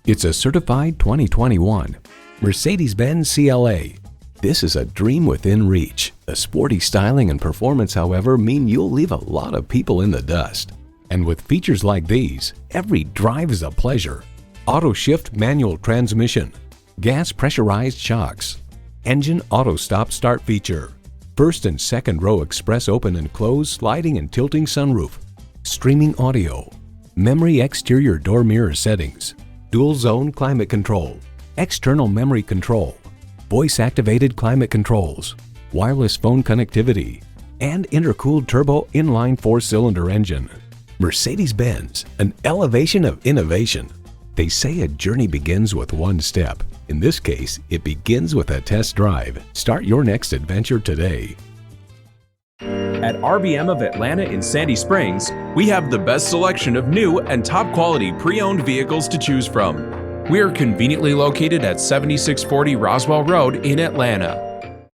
It's a certified 2021 Mercedes-Benz CLA. This is a dream within reach. The sporty styling and performance, however, mean you'll leave a lot of people in the dust. And with features like these, every drive is a pleasure. Auto shift manual transmission, gas pressurized shocks, engine auto stop start feature, first and second row express open and close sliding and tilting sunroof, streaming audio, memory exterior door mirror settings, dual zone climate control, external memory control, voice activated climate controls, wireless phone connectivity, and intercooled turbo inline 4-cylinder engine. Mercedes-Benz, an elevation of innovation. They say a journey begins with one step. In this case, it begins with a test drive. Start your next adventure today. At RBM of Atlanta in Sandy Springs, we have the best selection of new and top quality pre-owned vehicles to choose from. We are conveniently located at 7640 Roswell Road in Atlanta.